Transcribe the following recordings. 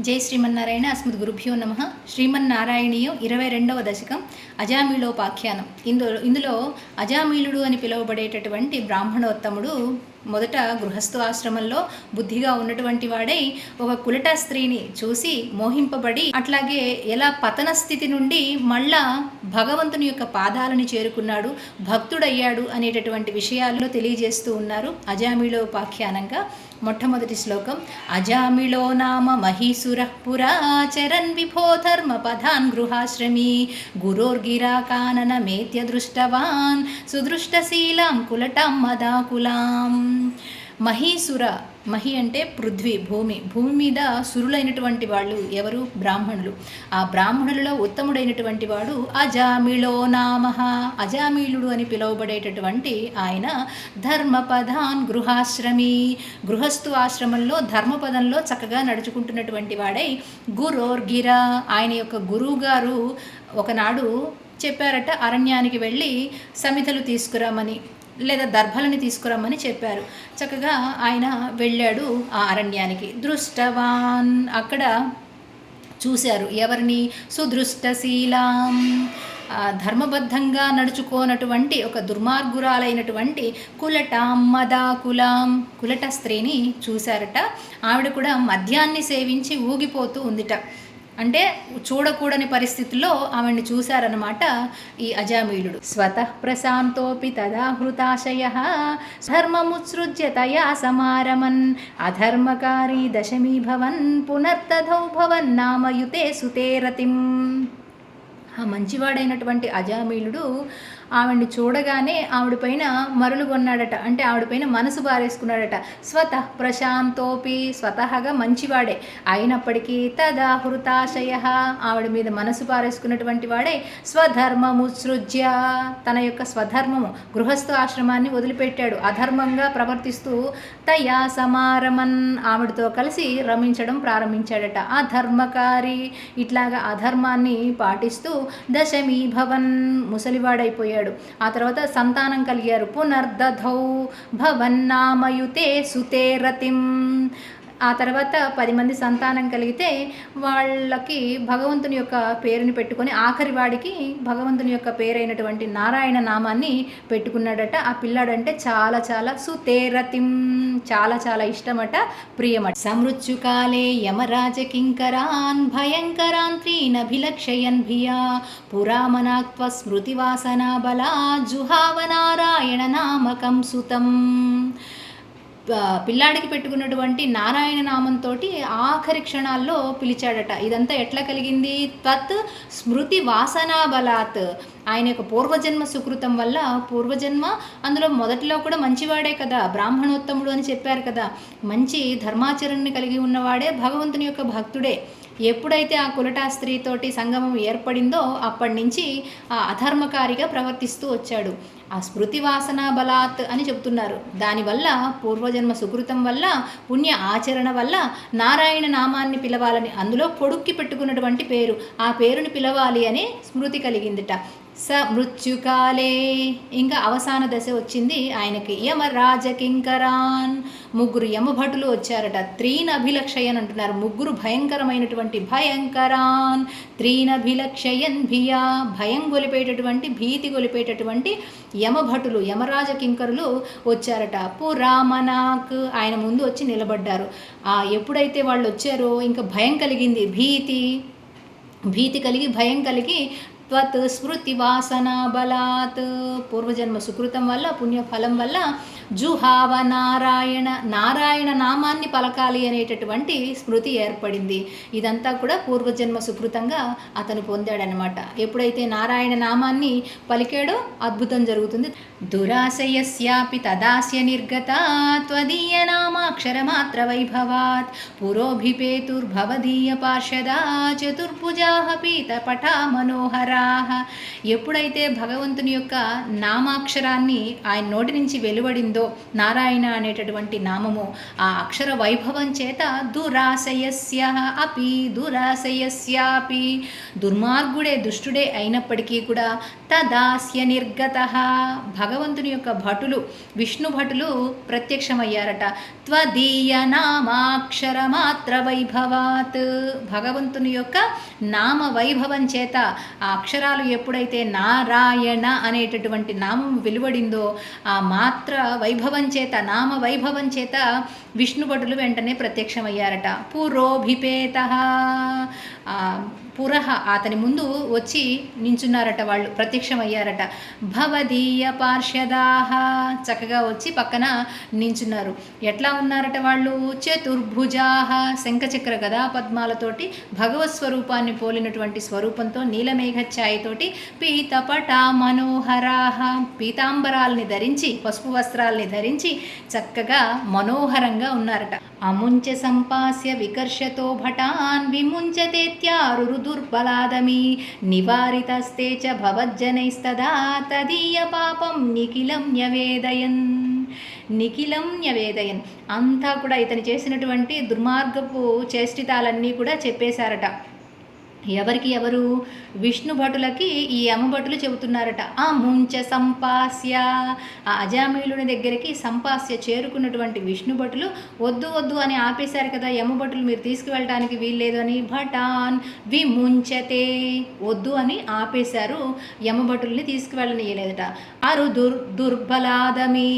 జై శ్రీమన్నారాయణ. అస్మద్ గురుభ్యో నమ. శ్రీమన్నారాయణీయం 22వ దశకం అజామిళోపాఖ్యానం. ఇందులో అజామిళుడు అని పిలువబడేటటువంటి బ్రాహ్మణోత్తముడు మొదట గృహస్థు ఆశ్రమంలో బుద్ధిగా ఉన్నటువంటి వాడై ఒక కులట స్త్రీని చూసి మోహింపబడి అట్లాగే ఎలా పతన స్థితి నుండి మళ్ళా భగవంతుని యొక్క పాదాలను చేరుకున్నాడు, భక్తుడయ్యాడు అనేటటువంటి విషయాల్లో తెలియజేస్తూ ఉన్నారు అజామిళోపాఖ్యానంగా. మొట్టమొదటి శ్లోకం. అజామిళో నామ మహీసుర పురాచరన్ విభో ధర్మ పదాన్ గృహాశ్రమీ గురోర్గిరా కానన మేత్య దృష్టవాన్ సుదృష్టశీలాం కులటాం మదాకులాం. మహీసుర, మహి అంటే పృథ్వీ, భూమి మీద సురులైనటువంటి వాళ్ళు ఎవరు? బ్రాహ్మణులు. ఆ బ్రాహ్మణులలో ఉత్తముడైనటువంటి వాడు అజామిళో నామః, అజామిళుడు అని పిలువబడేటటువంటి ఆయన ధర్మపదాన్ గృహాశ్రమీ, గృహస్థు ఆశ్రమంలో ధర్మపదంలో చక్కగా నడుచుకుంటున్నటువంటి వాడై గురోర్గిరా, ఆయన యొక్క గురువు గారు ఒకనాడు చెప్పారట అరణ్యానికి వెళ్ళి సమిధలు తీసుకురామని లేదా దర్భలని తీసుకురమ్మని చెప్పారు. చక్కగా ఆయన వెళ్ళాడు ఆ అరణ్యానికి. దృష్టవాన్, అక్కడ చూశారు ఎవరిని? సుదృష్టశీలాం, ధర్మబద్ధంగా నడుచుకోనటువంటి ఒక దుర్మార్గురాలైనటువంటి కులటాం మదాకులాం, కులట స్త్రీని చూశారట. ఆవిడ కూడా మద్యాన్ని సేవించి ఊగిపోతూ ఉందిట. అంటే చూడకూడని పరిస్థితుల్లో ఆమెను చూశారన్నమాట ఈ అజామిళుడు. స్వతః ప్రశాంతోపి తదా హృతాశయః ధర్మముత్సృజ్య తయా సమారమన్ అధర్మకారీ దశమీ భవన్ పునర్తథౌ భవన్ నామయుతే సుతే రతిం. ఆ మంచివాడైనటువంటి అజామిళుడు ఆవిడ్ని చూడగానే ఆవిడపైన మరులు కొన్నాడట. అంటే ఆవిడపైన మనసు బారేసుకున్నాడట. స్వతః ప్రశాంతోపి, స్వతహాగా మంచివాడే అయినప్పటికీ తదా హృతాశయ, ఆవిడ మీద మనసు బారేసుకున్నటువంటి వాడే స్వధర్మముత్సృజ్య, తన యొక్క స్వధర్మము గృహస్థ ఆశ్రమాన్ని వదిలిపెట్టాడు, అధర్మంగా ప్రవర్తిస్తూ తయా సమారమన్, ఆవిడతో కలిసి రమించడం ప్రారంభించాడట. అధర్మకారి, ఇట్లాగా అధర్మాన్ని పాటిస్తూ దశమీ భవన్, ముసలివాడైపోయాడు. ఆ తర్వాత సంతానం కలిగారు. పునర్దధౌ భవన్నామయుతే సుతే రతిం, ఆ తర్వాత 10 మంది సంతానం కలిగితే వాళ్ళకి భగవంతుని యొక్క పేరుని పెట్టుకొని ఆఖరి వాడికి భగవంతుని యొక్క పేరైనటువంటి నారాయణ నామాన్ని పెట్టుకున్నాడట. ఆ పిల్లాడంటే చాలా చాలా సుతేరతిం, చాలా చాలా ఇష్టమట, ప్రియమట. సమృత్యుకాలే యమరాజకింకరాన్ భయంకరాన్ త్రీనభిలక్షయన్ భియా పురామనాక్త్వ స్మృతివాసనా బలా జుహావనారాయణ నామకం సుతం. పిల్లాడికి పెట్టుకున్నటువంటి నారాయణ నామంతో ఆఖరి క్షణాల్లో పిలిచాడట. ఇదంతా ఎట్లా కలిగింది? తత్ స్మృతి వాసనా బలాత్, ఆయన యొక్క పూర్వజన్మ సుకృతం వల్ల, పూర్వజన్మ అందులో మొదటిలో కూడా మంచివాడే కదా, బ్రాహ్మణోత్తముడు అని చెప్పారు కదా, మంచి ధర్మాచరణని కలిగి ఉన్నవాడే భగవంతుని యొక్క భక్తుడే. ఎప్పుడైతే ఆ కులటా స్త్రీతోటి సంగమం ఏర్పడిందో అప్పటి నుంచి ఆ అధర్మకారిగా ప్రవర్తిస్తూ వచ్చాడు. ఆ స్మృతి వాసన బలాత్ అని చెప్తున్నారు. దానివల్ల పూర్వజన్మ సుకృతం వల్ల, పుణ్య ఆచరణ వల్ల నారాయణ నామాన్ని పిలవాలని, అందులో కొడుక్కి పెట్టుకున్నటువంటి పేరు, ఆ పేరుని పిలవాలి అనే స్మృతి కలిగిందిట. స మృత్యుకాలే, ఇంకా అవసాన దశ వచ్చింది ఆయనకి. యమరాజకింకరాన్, 3 యమభటులు వచ్చారట. త్రీనభిలక్షయన్ అంటున్నారు, 3 భయంకరమైనటువంటి, భయంకరాన్ త్రీనభిలక్షయన్ భియా, భయం గొలిపేటటువంటి, భీతి గొలిపేటటువంటి యమభటులు, యమరాజకింకరులు వచ్చారట. పురామనాక్, ఆయన ముందు వచ్చి నిలబడ్డారు. ఎప్పుడైతే వాళ్ళు వచ్చారో ఇంకా భయం కలిగింది, భీతి కలిగి, భయం కలిగి త్వత్ స్మృతి వాసన బలాత్, పూర్వజన్మ సుకృతం వల్ల, పుణ్యఫలం వల్ల జుహావ నారాయణ, నారాయణ నామాన్ని పలకాలి అనేటటువంటి స్మృతి ఏర్పడింది. ఇదంతా కూడా పూర్వజన్మ సుకృతంగా అతను పొందాడనమాట. ఎప్పుడైతే నారాయణ నామాన్ని పలికాడో అద్భుతం జరుగుతుంది. దురాశయస్యాపి తదాస్య నిర్గత త్వదీయ నామాక్షరమాత్ర వైభవాత్ పురోభిపేతుర్భవదీయ పార్షదా చతుర్భుజాః పీతపటా మనోహరాః. ఎప్పుడైతే భగవంతుని యొక్క నామాక్షరాన్ని ఆయన నోటి నుంచి వెలువడిందో, నారాయణ అనేటటువంటి నామము, ఆ అక్షర వైభవం చేత దురాశయస్య అపి, దురాశయస్యాపి, దుర్మార్గుడే దుష్టుడే అయినప్పటికీ కూడా తదాస్య నిర్గత, భగవంతుని యొక్క భటులు, విష్ణు భటులు ప్రత్యక్షమయ్యారట. త్వదీయ నామాక్షరమాత్ర వైభవాత్, భగవంతుని యొక్క నామ వైభవం చేత ఆ అక్షరాలు ఎప్పుడైతే నారాయణ అనేటటువంటి నామం వెలువడిందో ఆ మాత్ర వైభవం చేత, నామ వైభవం చేత విష్ణు భటులు వెంటనే ప్రత్యక్షమయ్యారట. పురోభిపేత, పురహ అతని ముందు వచ్చి నించున్నారట, వాళ్ళు ప్రత్యక్షమయ్యారట. భవదీయ పార్షదాహ, చక్కగా వచ్చి పక్కన నించున్నారు. ఎట్లా ఉన్నారట వాళ్ళు? చతుర్భుజాహ, శంఖచక్ర గదా పద్మాలతోటి భగవత్ స్వరూపాన్ని పోలినటువంటి స్వరూపంతో నీలమేఘఛాయతోటి, పీతపట మనోహరాహ, పీతాంబరాల్ని ధరించి, పసుపు వస్త్రాల్ని ధరించి చక్కగా మనోహరంగా ఉన్నారట. అముంచ సంపాస్య వికర్షతో భటాన్ విముంచతేత్యారురు దుర్బలాదమి నివారితస్తే చ భవజ్జనైస్తదా తదీయ పాపం నిఖిలం న్యవేదయన్. నిఖిలం న్యవేదయన్, అంతా కూడా ఇతను చేసినటువంటి దుర్మార్గపు చేష్టితాలన్నీ కూడా చెప్పేశారట. ఎవరు? విష్ణు భటులకి ఈ యమభటులు చెబుతున్నారట. అముంచ సంపాస్య, ఆ అజామిళుని దగ్గరికి సంపాస్య చేరుకున్నటువంటి విష్ణు భటులు వద్దు వద్దు అని ఆపేశారు కదా యమభటులు, మీరు తీసుకువెళ్ళడానికి వీల్లేదు అని. భటాన్ విముంచతే, వద్దు అని ఆపేశారు, యమభటుల్ని తీసుకువెళ్ళనియలేదట. అరు దుర్బలాదమి,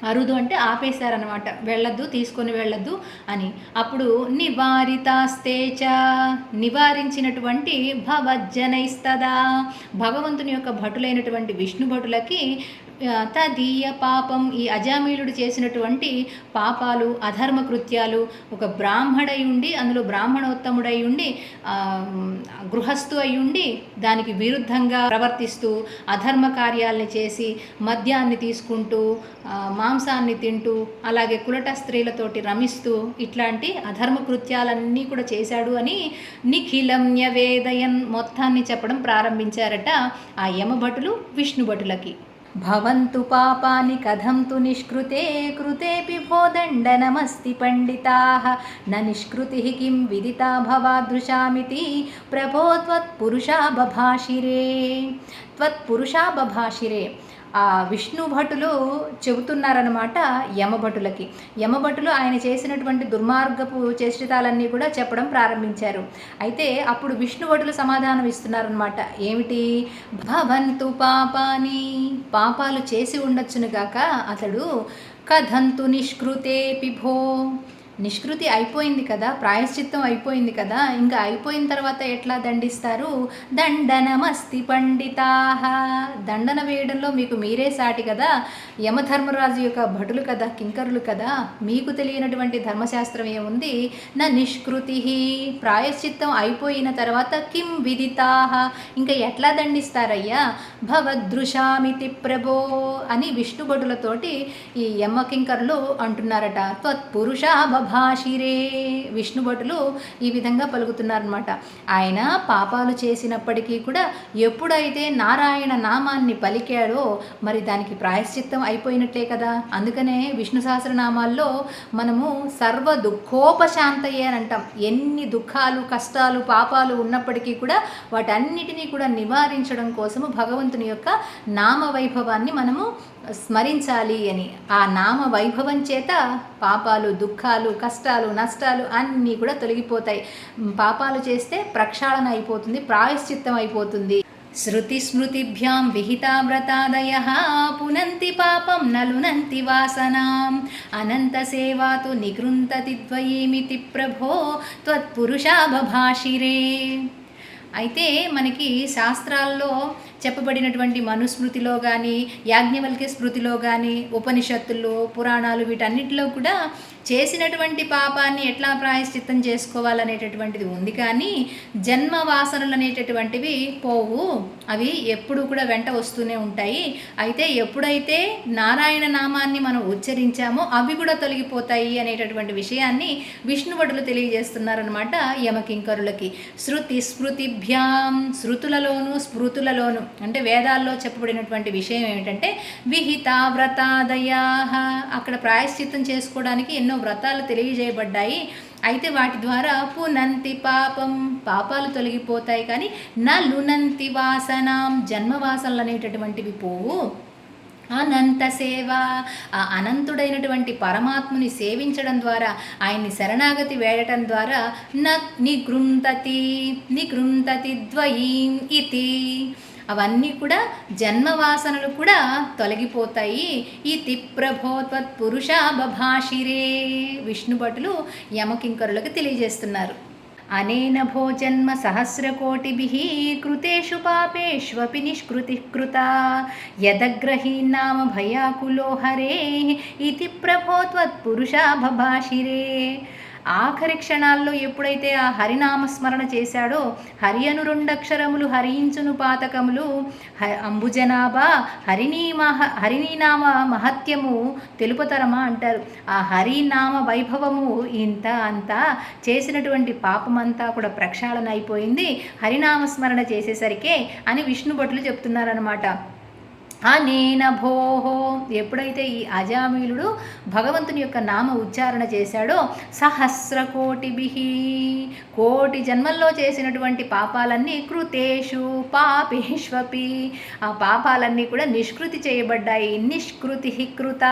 అరుదు అంటే ఆపేశారనమాట, వెళ్ళొద్దు, తీసుకొని వెళ్ళొద్దు అని. అప్పుడు నివారితాస్తేచ, నివారించినటువంటి భవజ్జనైస్తదా, భగవంతుని యొక్క భటులైనటువంటి విష్ణు భటులకి తదీయ పాపం, ఈ అజామీలుడు చేసినటువంటి పాపాలు, అధర్మ కృత్యాలు, ఒక బ్రాహ్మడై ఉండి, అందులో బ్రాహ్మణోత్తముడై ఉండి, గృహస్థు అయి ఉండి దానికి విరుద్ధంగా ప్రవర్తిస్తూ అధర్మ కార్యాలని చేసి మద్యాన్ని తీసుకుంటూ మాంసాన్ని తింటూ అలాగే కులట స్త్రీలతోటి రమిస్తూ ఇట్లాంటి అధర్మ కృత్యాలన్నీ కూడా చేశాడు అని నిఖిలం న్యవేదయన్, మొత్తాన్ని చెప్పడం ప్రారంభించారట ఆ యమభటులు విష్ణు భటులకి. భవంతు పాపాని కథం తు నిష్కృతే కృతేపి భోదండనమస్తి పండితాః న నిష్కృతిః కిం విదితా భవాదృశామితి ప్రభో త్వత్పురుషా బభాషిరే. ఆ విష్ణు భటులు చెబుతున్నారనమాట యమభటులకి. యమభటులు ఆయన చేసినటువంటి దుర్మార్గపు చేష్టితాలన్నీ కూడా చెప్పడం ప్రారంభించారు. అయితే అప్పుడు విష్ణు భటులు సమాధానం ఇస్తున్నారనమాట. ఏమిటి? భవంతు పాపాని, పాపాలు చేసి ఉండొచ్చును గాక అతడు, కథంతు నిష్కృతే పిభో, నిష్కృతి అయిపోయింది కదా, ప్రాయశ్చిత్తం అయిపోయింది కదా, ఇంకా అయిపోయిన తర్వాత ఎట్లా దండిస్తారు? దండనమస్తి పండితాః, దండన వేయడంలో మీకు మీరే సాటి కదా, యమధర్మరాజు యొక్క భటులు కదా, కింకరులు కదా, మీకు తెలియనటువంటి ధర్మశాస్త్రం ఏముంది? నా నిష్కృతి, ప్రాయశ్చిత్తం అయిపోయిన తర్వాత కిం విదితాః, ఇంకా ఎట్లా దండిస్తారయ్యా? భవదృశామితి ప్రభో అని విష్ణు భటులతోటి ఈ యమ కింకరులు అంటున్నారట. త్వత్పురుషా భాషిరే, విష్ణు భటులు ఈ విధంగా పలుకుతున్నారనమాట. ఆయన పాపాలు చేసినప్పటికీ కూడా ఎప్పుడైతే నారాయణ నామాన్ని పలికాడో మరి దానికి ప్రాయశ్చిత్తం అయిపోయినట్లే కదా. అందుకనే విష్ణు సహస్రనామాల్లో మనము సర్వ దుఃఖోపశాంతయే అని అంటాం. ఎన్ని దుఃఖాలు, కష్టాలు, పాపాలు ఉన్నప్పటికీ కూడా వాటన్నిటినీ కూడా నివారించడం కోసము భగవంతుని యొక్క నామ వైభవాన్ని మనము స్మరించాలి అని. ఆ నామ వైభవం చేత పాపాలు, దుఃఖాలు, కష్టాలు, నష్టాలు అన్నీ కూడా తొలగిపోతాయి. పాపాలు చేస్తే ప్రక్షాళన అయిపోతుంది, ప్రాయశ్చిత్తం అయిపోతుంది. శృతి స్మృతిభ్యాం విహితా వ్రతాదయః పునంతి పాపం నలునంతి వాసనాం అనంత సేవాతు నిగృంతతి ద్వయీమితి ప్రభో త్వత్పురుషా బభాషిరే. అయితే మనకి శాస్త్రాల్లో చెప్పబడినటువంటి మనుస్మృతిలో కానీ, యాజ్ఞవల్క్య స్మృతిలో కానీ, ఉపనిషత్తుల్లో, పురాణాలు వీటన్నిటిలో కూడా చేసినటువంటి పాపాన్ని ఎట్లా ప్రాయశ్చిత్తం చేసుకోవాలనేటటువంటిది ఉంది. కానీ జన్మ వాసనలు అనేటటువంటివి పోవు, అవి ఎప్పుడు కూడా వెంట వస్తూనే ఉంటాయి. అయితే ఎప్పుడైతే నారాయణ నామాన్ని మనం ఉచ్చరించామో అవి కూడా తొలగిపోతాయి అనేటటువంటి విషయాన్ని విష్ణుభటులు తెలియజేస్తున్నారనమాట యమకింకరులకి. శృతి స్మృతిభ్యాం, శృతులలోను స్మృతులలోను అంటే వేదాల్లో చెప్పబడినటువంటి విషయం ఏమిటంటే విహితా వ్రతాదయా, అక్కడ ప్రాయశ్చిత్తం చేసుకోవడానికి ఎన్నో వ్రతాలు తెలియజేయబడ్డాయి. అయితే వాటి ద్వారా పునంతి పాపం, పాపాలు తొలగిపోతాయి. కానీ నా లునంతి వాసనాం, జన్మవాసనలు అనేటటువంటివి పోవు. అనంత సేవ, ఆ అనంతుడైనటువంటి పరమాత్ముని సేవించడం ద్వారా, ఆయన్ని శరణాగతి వేడటం ద్వారా నిగృంతతి నిగృంతతి ద్వయీం ఇతి, అవన్నీ కూడా జన్మవాసనలు కూడా తొలగిపోతాయి. ఇతి ప్రభో త్వత్పురుష బభాషిరే, విష్ణు భటులు యమకింకరులకు తెలియజేస్తున్నారు. అనేన భోజన్మ సహస్రకోటిభిః కృతేషు పాపేష్వపి నిష్కృతిః కృతా యదగ్రహీన్నామ భయాకులో హరేః ఇతి ప్రభో త్వత్పురుష బభాషిరే. ఆఖరి క్షణాల్లో ఎప్పుడైతే ఆ హరినామస్మరణ చేశాడో, హరి అను రెండక్షరములు హరించును పాతకములు, అంబుజనాభా హరినీనామ మహత్యము తెలుపుతరమా అంటారు. ఆ హరినామ వైభవము ఇంత అంతా చేసినటువంటి పాపమంతా కూడా ప్రక్షాళన అయిపోయింది హరినామస్మరణ చేసేసరికే అని విష్ణు భటులు చెప్తున్నారనమాట. అనేన భోహో, ఎప్పుడైతే ఈ అజామిలుడు భగవంతుని యొక్క నామ ఉచ్చారణ చేశాడో, సహస్రకోటిభిః, కోటి జన్మల్లో చేసినటువంటి పాపాలన్నీ కృతేషు పాపేష్వపి, ఆ పాపాలన్నీ కూడా నిష్కృతి చేయబడ్డాయి. నిష్కృతి కృత,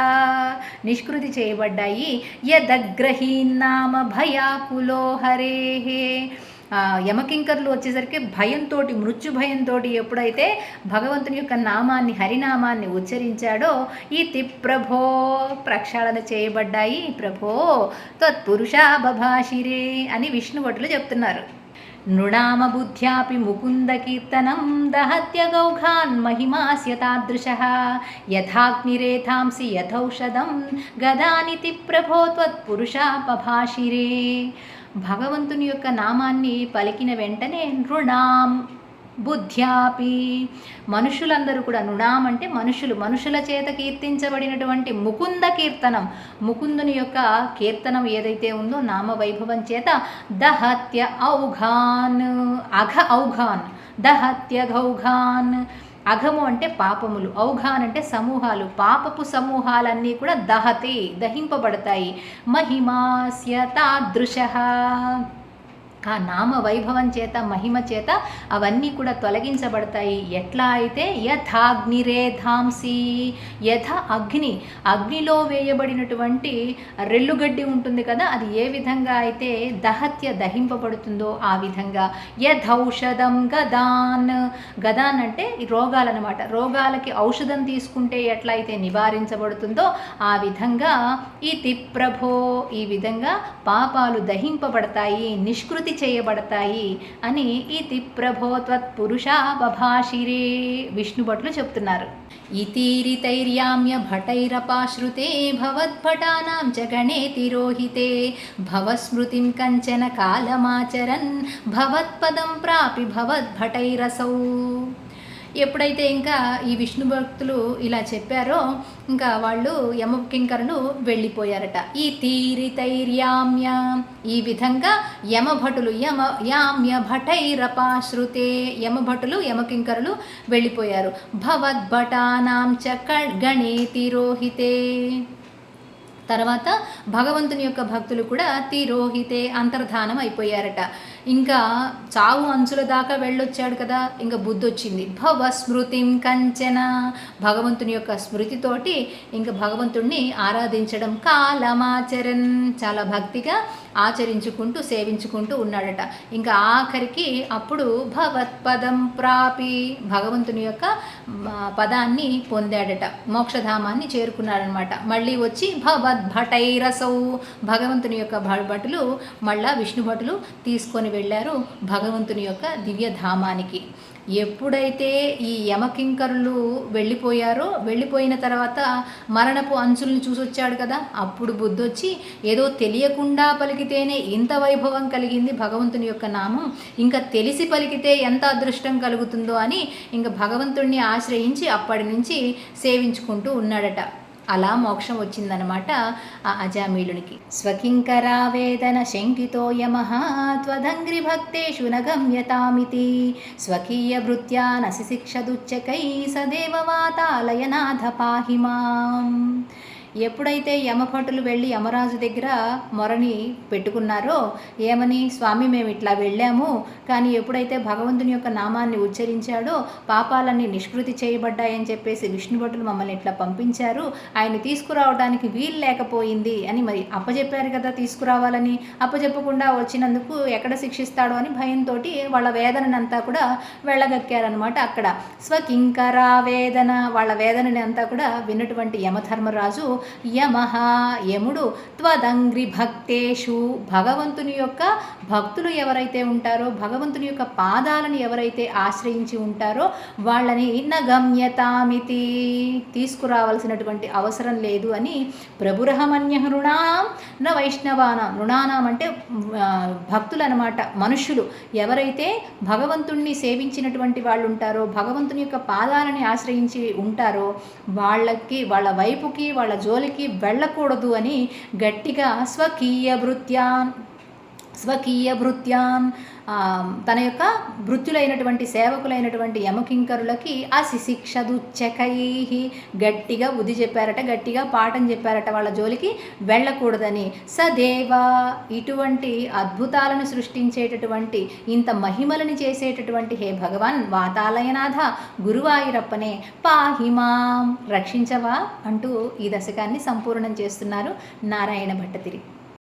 నిష్కృతి చేయబడ్డాయి. యదగ్రహీన్నామ భయాకులో హరేహే, యమకింకర్లు వచ్చేసరికి భయంతో, మృత్యు భయంతో ఎప్పుడైతే భగవంతుని యొక్క నామాన్ని హరినామాన్ని ఉచ్చరించాడో, ఇతి ప్రభో, ప్రక్షాళన చేయబడ్డాయి. ప్రభో తత్పురుష బభాషిరే అని విష్ణు భటులు చెప్తున్నారు. నృణామ బుద్ధ్యాపి ముకుంద కీర్తనం దహత్య గౌఘాన్ మహిమాస్య తాదృశః యథాగ్నిరేథాంసి యథౌషధం గదానితి ప్రభో త్వత్పురుష బభాషిరే. భగవంతుని యొక్క నామాన్ని పలికిన వెంటనే నృణాం బుద్ధ్యాపి, మనుషులందరూ కూడా, నృణాం అంటే మనుషుల చేత కీర్తించబడినటువంటి ముకుంద కీర్తనం, ముకుందుని యొక్క కీర్తనం ఏదైతే ఉందో నామ వైభవం చేత, దహత్య ఔఘాన్, ఔఘాన్, దహత్య గౌఘాన్, అఘము అంటే పాపములు, ఔఘాన్ అంటే సమూహాలు, పాపపు సమూహాలన్నీ కూడా దహతి దహింపబడతాయి. మహిమాస్య తాదృశః, ఆ నామ వైభవం చేత మహిమ చేత అవన్నీ కూడా తొలగించబడతాయి. ఎట్లా అయితే యథాగ్నిరేధాంసి, యథ అగ్ని, అగ్నిలో వేయబడినటువంటి రెల్లుగడ్డి ఉంటుంది కదా, అది ఏ విధంగా అయితే దహత్య దహింపబడుతుందో ఆ విధంగా. యథౌషధం గదాన్, గదాన్ అంటే రోగాలన్నమాట, రోగాలకి ఔషధం తీసుకుంటే ఎట్లయితే నివారించబడుతుందో ఆ విధంగా ఇతి ప్రభో, ఈ విధంగా పాపాలు దహింపబడతాయి, నిష్కృతి చేయబడతాయి అని ఇతి ప్రభో త్వత్పురుష బభాషిరే విష్ణు భటులు చెప్తున్నారు. ఇతీరితైర్యామ్య భటైరపాశ్రుతే భవద్భటానాం చ గణే తిరోహితే భవస్మృతిం కంచన కాలమాచరన్ భవత్పదం ప్రాపి భవద్భటైరసౌ. ఎప్పుడైతే ఇంకా ఈ విష్ణు భక్తులు ఇలా చెప్పారో, ఇంకా వాళ్ళు యమకింకరులు వెళ్ళిపోయారట. ఈ తీరితైర్యామ్య, ఈ విధంగా యమభటులు యామ్య భటైరపాశ్రుతే, యమభటులు యమకింకరులు వెళ్ళిపోయారు. భవద్భటానాం చ గణే తిరోహితే, తర్వాత భగవంతుని యొక్క భక్తులు కూడా తిరోహితే అంతర్ధానం అయిపోయారట. ఇంకా చావు అంచుల దాకా వెళ్ళొచ్చాడు కదా, ఇంకా బుద్ధి వచ్చింది. భవ స్మృతిం కంచన, భగవంతుని యొక్క స్మృతితోటి ఇంకా భగవంతుణ్ణి ఆరాధించడం, కాలమాచరన్, చాలా భక్తిగా ఆచరించుకుంటూ సేవించుకుంటూ ఉన్నాడట. ఇంకా ఆఖరికి అప్పుడు భవత్పదం ప్రాపి, భగవంతుని యొక్క పదాన్ని పొందాడట, మోక్షధామాన్ని చేరుకున్నాడనమాట. మళ్ళీ వచ్చి భవద్భటైరసౌ, భగవంతుని యొక్క భటులు మళ్ళా విష్ణు భటులు తీసుకొని వెళ్ళారు భగవంతుని యొక్క దివ్యధామానికి. ఎప్పుడైతే ఈ యమకింకరులు వెళ్ళిపోయారో, వెళ్ళిపోయిన తర్వాత మరణపు అంచుల్ని చూసొచ్చాడు కదా, అప్పుడు బుద్ధొచ్చి ఏదో తెలియకుండా పలికితేనే ఇంత వైభవం కలిగింది భగవంతుని యొక్క నామం, ఇంకా తెలిసి పలికితే ఎంత అదృష్టం కలుగుతుందో అని ఇంకా భగవంతుణ్ణి ఆశ్రయించి అప్పటి నుంచి సేవించుకుంటూ ఉన్నాడట. అలా మోక్షం వచ్చిందనమాట ఆ అజామీలునికి. స్వకింకరావేదన శంకితో యమః త్వదంగ్రి భక్తేషు నగమ్యతామితి స్వకీయ భృత్యా నసి శిక్షదుచ్చకై సదేవ వాతాలయనాథ పాహి మాం. ఎప్పుడైతే యమభటులు వెళ్ళి యమరాజు దగ్గర మొరని పెట్టుకున్నారో ఏమని, స్వామి మేము ఇట్లా వెళ్ళాము, కానీ ఎప్పుడైతే భగవంతుని యొక్క నామాన్ని ఉచ్చరించాడో పాపాలన్నీ నిష్కృతి చేయబడ్డాయని చెప్పేసి విష్ణుభటులు మమ్మల్ని ఇట్లా పంపించారు, ఆయన తీసుకురావడానికి వీలు లేకపోయింది అని మరి అప్పచెప్పారు కదా తీసుకురావాలని, అప్పచెప్పకుండా వచ్చినందుకు ఎక్కడ శిక్షిస్తాడో అని భయంతో వాళ్ళ వేదనంతా కూడా వెళ్ళగక్కారనమాట. అక్కడ స్వకింకరా వేదన, వాళ్ళ వేదనని అంతా కూడా విన్నటువంటి యమధర్మరాజు యమః యముడు త్వదంగ్రి భక్తేషు, భగవంతుని యొక్క భక్తులు ఎవరైతే ఉంటారో భగవంతుని యొక్క పాదాలను ఎవరైతే ఆశ్రయించి ఉంటారో వాళ్ళని నగమ్యతామితి, తీసుకురావాల్సినటువంటి అవసరం లేదు అని ప్రభురహమన్య నృణాం న వైష్ణవానాం, నృణానాం అంటే భక్తులు అనమాట, మనుష్యులు ఎవరైతే భగవంతుణ్ణి సేవించినటువంటి వాళ్ళు ఉంటారో భగవంతుని యొక్క పాదాలని ఆశ్రయించి ఉంటారో వాళ్ళకి, వాళ్ళ వైపుకి, వాళ్ళ జోలికి వెళ్ళకూడదు అని గట్టిగా స్వకీయ భృత్యాన్ తన యొక్క భృత్యులైనటువంటి సేవకులైనటువంటి యమకింకరులకి అసిశిక్షదుచ్చకై, గట్టిగా బుద్ధి చెప్పారట, గట్టిగా పాఠం చెప్పారట, వాళ్ళ జోలికి వెళ్ళకూడదని. సదేవ, ఇటువంటి అద్భుతాలను సృష్టించేటటువంటి, ఇంత మహిమలని చేసేటటువంటి హే భగవాన్ వాతాలయనాథ గురువాయూరప్పనే పాహిమాం, రక్షించవా అంటూ ఈ దశకాన్ని సంపూర్ణం చేస్తున్నారు నారాయణ భట్టతిరి.